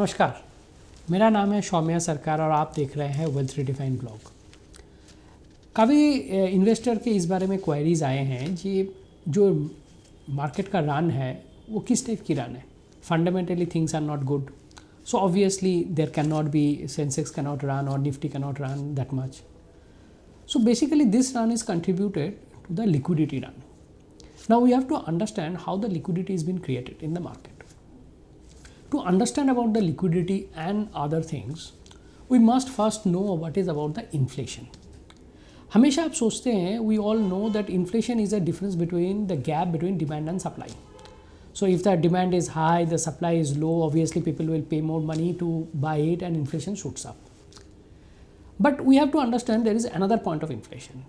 नमस्कार, मेरा नाम है सौम्या सरकार और आप देख रहे हैं वेल्थ रिडिफाइंड ब्लॉग। काफ़ी इन्वेस्टर के इस बारे में क्वेरीज आए हैं कि जो मार्केट का रन है वो किस टाइप की रन है। Fundamentally things are not good, so obviously there can not be Sensex can not run और Nifty can not run that much. So basically this run is contributed to the liquidity run. Now we have to understand how the liquidity has been created in the market. To understand about the liquidity and other things, we must first know what is about the inflation. हमेशा आप सोचते हैं, we all know that inflation is a difference between the gap between demand and supply. So if the demand is high, the supply is low, obviously people will pay more money to buy it and inflation shoots up. But we have to understand there is another point of inflation.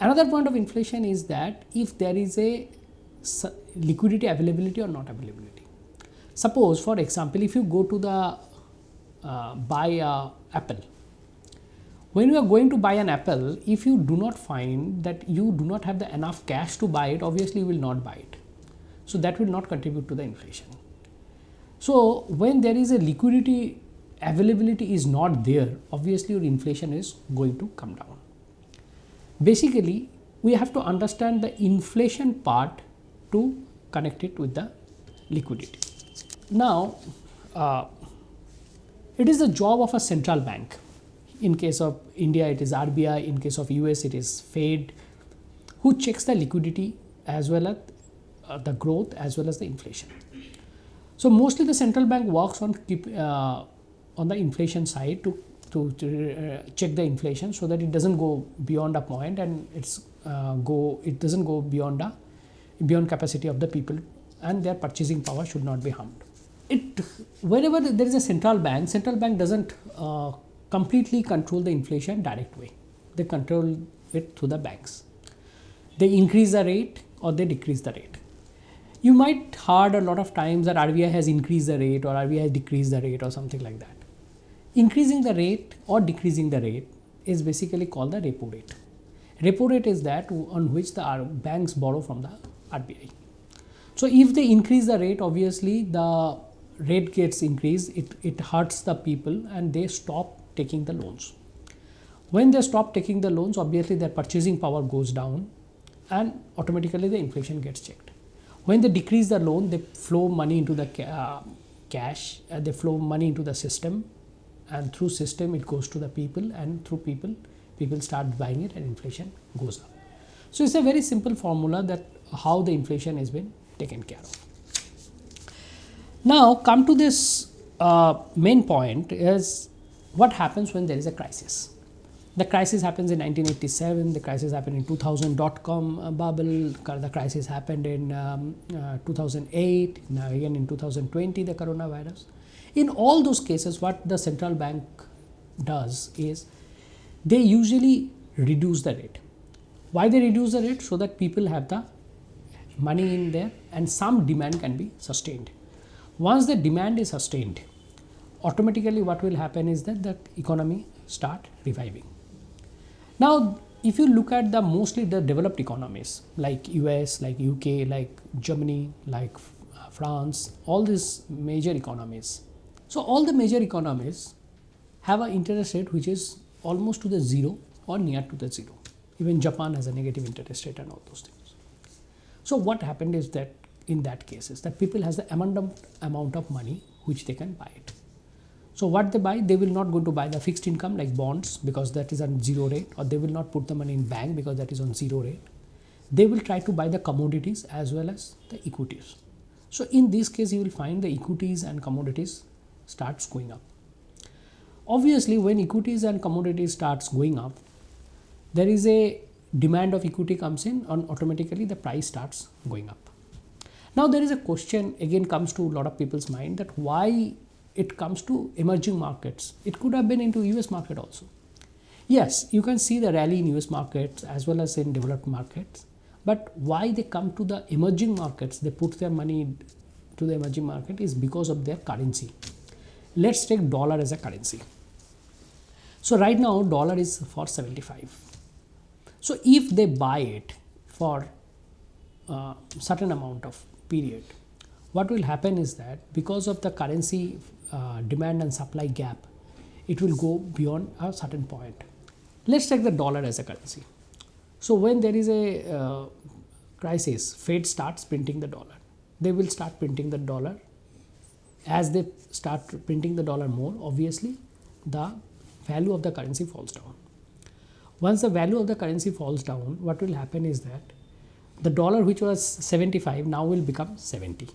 Another point of inflation is that if there is a liquidity availability or not availability. Suppose, for example, if you go to the buy apple. When you are going to buy an apple, if you do not find that you do not have the enough cash to buy it, obviously you will not buy it. So that will not contribute to the inflation. So when there is a liquidity availability is not there, obviously your inflation is going to come down. Basically, we have to understand the inflation part to connect it with the liquidity. Now, it is the job of a central bank. In case of India, it is RBI. In case of US, it is Fed, who checks the liquidity as well as the growth as well as the inflation. So mostly the central bank works on on the inflation side to check the inflation so that it doesn't go beyond a point and it doesn't go beyond capacity of the people and their purchasing power should not be harmed. Wherever there is a central bank doesn't completely control the inflation direct way. They control it through the banks. They increase the rate or they decrease the rate. You might heard a lot of times that RBI has increased the rate or RBI has decreased the rate or something like that. Increasing the rate or decreasing the rate is basically called the repo rate. Repo rate is that on which the banks borrow from the RBI. So if they increase the rate, obviously the rate gets increased, it hurts the people and they stop taking the loans. When they stop taking the loans, obviously their purchasing power goes down and automatically the inflation gets checked. When they decrease the loan, they flow money into the cash, they flow money into the system, and through system it goes to the people, and through people start buying it and inflation goes up. So it's a very simple formula that how the inflation has been taken care of. Now come to this main point is what happens when there is a crisis. The crisis happens in 1987, the crisis happened in 2000 dot-com bubble, the crisis happened in 2008, now again in 2020 the coronavirus. In all those cases, what the central bank does is they usually reduce the rate. Why they reduce the rate? So that people have the money in there and some demand can be sustained. Once the demand is sustained, automatically what will happen is that the economy start reviving. Now, if you look at mostly the developed economies like US, like UK, like Germany, like France, all these major economies. So all the major economies have an interest rate which is almost to the zero or near to the zero. Even Japan has a negative interest rate and all those things. So what happened is that in that case is that people has the amount of money which they can buy it. So what they buy, they will not go to buy the fixed income like bonds because that is on zero rate, or they will not put the money in bank because that is on zero rate. They will try to buy the commodities as well as the equities. So in this case, you will find the equities and commodities starts going up. Obviously, when equities and commodities starts going up, there is a demand of equity comes in and automatically the price starts going up. Now there is a question again comes to a lot of people's mind that why it comes to emerging markets. It could have been into US market also. Yes, you can see the rally in US markets as well as in developed markets, but why they come to the emerging markets, they put their money to the emerging market is because of their currency. Let's take dollar as a currency. So right now dollar is for 75. So if they buy it for certain amount of period, what will happen is that because of the currency demand and supply gap, it will go beyond a certain point. Let's take the dollar as a currency. So when there is a crisis, Fed starts printing the dollar. They will start printing the dollar. As they start printing the dollar more, obviously the value of the currency falls down. Once the value of the currency falls down, what will happen is that the dollar, which was 75, now will become 70.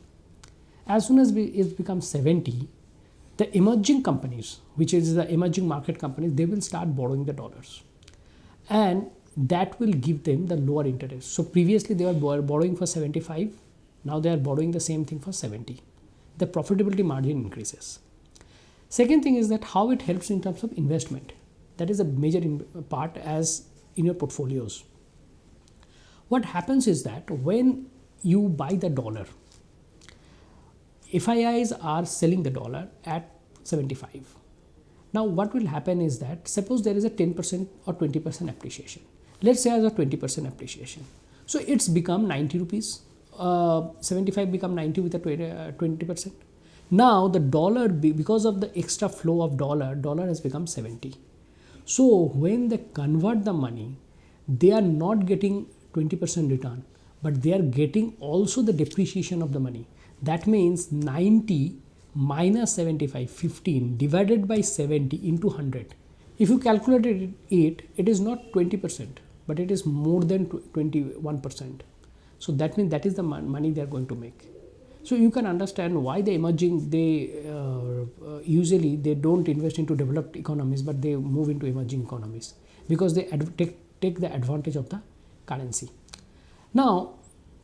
As soon as it becomes 70, the emerging companies, which is the emerging market companies, they will start borrowing the dollars, and that will give them the lower interest. So previously they were borrowing for 75, now they are borrowing the same thing for 70. The profitability margin increases. Second thing is that how it helps in terms of investment. That is a major part as in your portfolios. What happens is that when you buy the dollar, FIIs are selling the dollar at 75. Now what will happen is that suppose there is a 10% or 20% appreciation. Let's say as a 20% appreciation. So it's become 90 rupees. 75 become 90 with a 20%. Now the dollar, because of the extra flow of dollar has become 70. So when they convert the money, they are not getting 20% return, but they are getting also the depreciation of the money. That means 90 minus 75, 15 divided by 70 into 100. If you calculate it, it is not 20%, but it is more than 21%. So that means that is the money they are going to make. So you can understand why the emerging, usually they don't invest into developed economies, but they move into emerging economies because they take the advantage of the currency. Now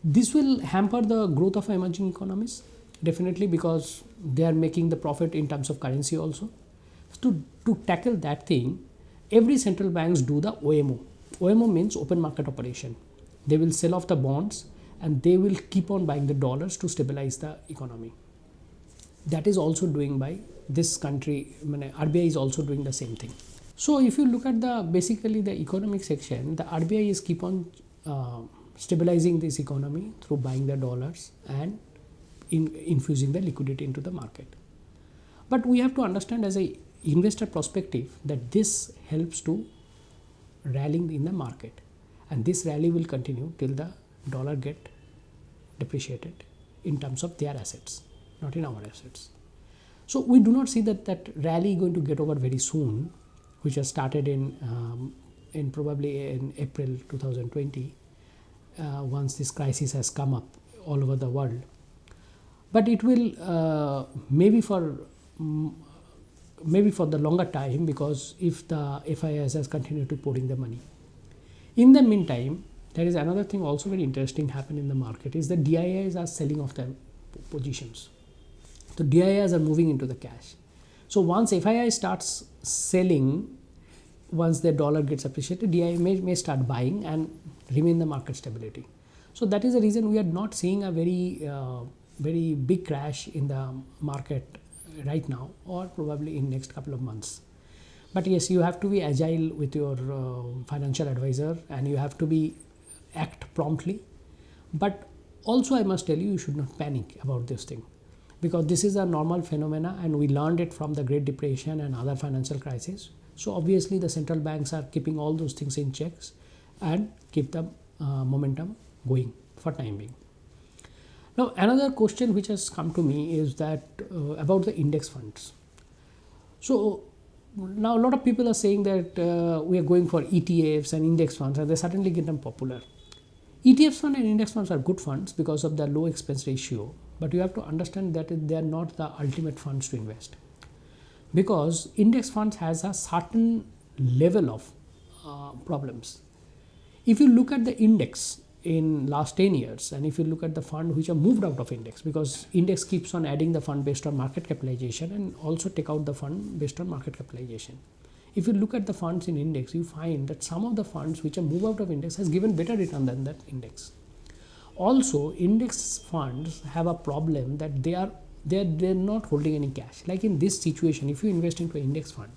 this will hamper the growth of emerging economies, definitely, because they are making the profit in terms of currency also. To tackle that thing, every central banks do the OMO. OMO means open market operation. They will sell off the bonds and they will keep on buying the dollars to stabilize the economy. That is also doing by this country. RBI is also doing the same thing. So if you look at basically the economic section, the RBI is keep on stabilizing this economy through buying the dollars and infusing the liquidity into the market. But we have to understand as a investor perspective that this helps to rallying in the market, and this rally will continue till the dollar get depreciated in terms of their assets, not in our assets. So we do not see that rally going to get over very soon, which has started in probably in April 2020, once this crisis has come up all over the world. But it will maybe for the longer time, because if the FIIs has continued to pouring the money. In the meantime, there is another thing also very interesting happen in the market is the DIIs are selling off their positions. So DIIs are moving into the cash. So once FII starts selling, once the dollar gets appreciated, DII may start buying and remain the market stability. So that is the reason we are not seeing a very big crash in the market right now, or probably in next couple of months. But yes, you have to be agile with your financial advisor, and you have to act promptly. But also I must tell you, you should not panic about this thing, because this is a normal phenomena and we learned it from the Great Depression and other financial crises. So obviously the central banks are keeping all those things in checks and keep the momentum going for time being. Now another question which has come to me is that about the index funds. So now a lot of people are saying that we are going for ETFs and index funds, and they suddenly get them popular. ETF funds and index funds are good funds because of the low expense ratio, but you have to understand that they are not the ultimate funds to invest, because index funds has a certain level of problems. If you look at the index in last 10 years, and if you look at the fund which are moved out of index, because index keeps on adding the fund based on market capitalization and also take out the fund based on market capitalization. If you look at the funds in index, you find that some of the funds which are moved out of index has given better return than that index. Also, index funds have a problem that they're not holding any cash. Like in this situation, if you invest into an index fund,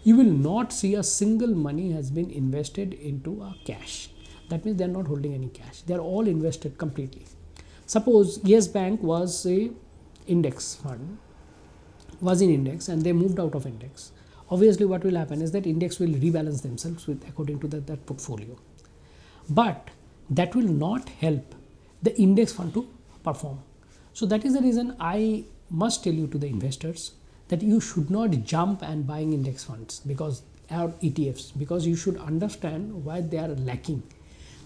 you will not see a single money has been invested into a cash. That means they are not holding any cash. They are all invested completely. Suppose Yes Bank was a index fund was in index and they moved out of index, obviously what will happen is that index will rebalance themselves with according to that portfolio. But that will not help the index fund to perform. So that is the reason I must tell you to the investors that you should not jump and buying index funds because or ETFs, because you should understand why they are lacking.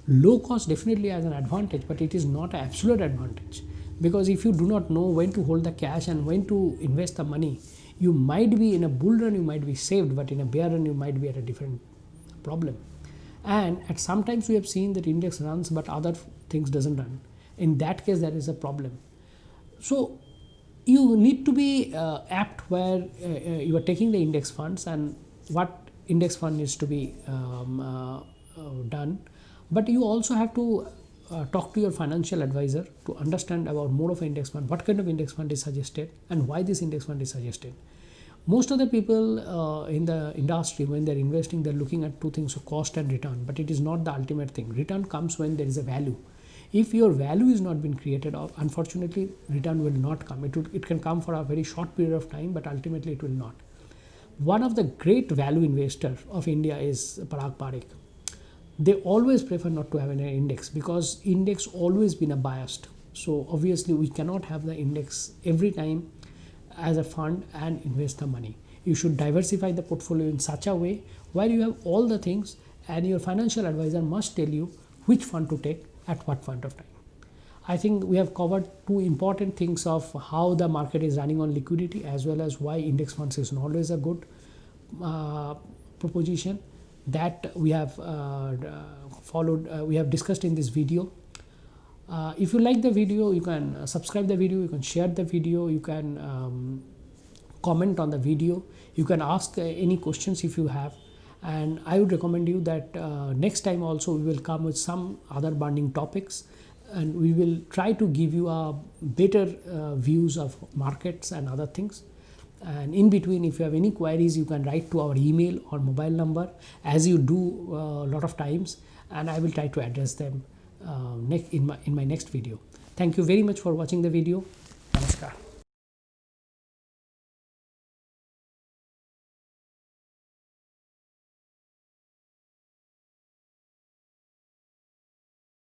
Low cost definitely has an advantage, but it is not an absolute advantage, because if you do not know when to hold the cash and when to invest the money, you might be in a bull run you might be saved, but in a bear run you might be at a different problem. And at sometimes we have seen that index runs but other things doesn't run. In that case there is a problem. So you need to be apt where you are taking the index funds and what index fund needs to be done. But you also have to talk to your financial advisor to understand about more of an index fund, what kind of index fund is suggested and why this index fund is suggested. Most of the people in the industry, when they're investing, they're looking at two things, so cost and return, but it is not the ultimate thing. Return comes when there is a value. If your value is not been created, unfortunately return will not come. It can come for a very short period of time, but ultimately it will not. One of the great value investors of India is Parag Parikh. They always prefer not to have an index because index always been a biased. So obviously we cannot have the index every time as a fund and invest the money. You should diversify the portfolio in such a way where you have all the things, and your financial advisor must tell you which fund to take at what point of time. I think we have covered two important things of how the market is running on liquidity, as well as why index funds is always a good proposition that we have followed, we have discussed in this video. If you like the video, you can subscribe the video, you can share the video, you can comment on the video, you can ask any questions if you have. And I would recommend you that next time also we will come with some other burning topics, and we will try to give you a better views of markets and other things. And in between, if you have any queries, you can write to our email or mobile number, as you do a lot of times, and I will try to address them in my next video. Thank you very much for watching the video.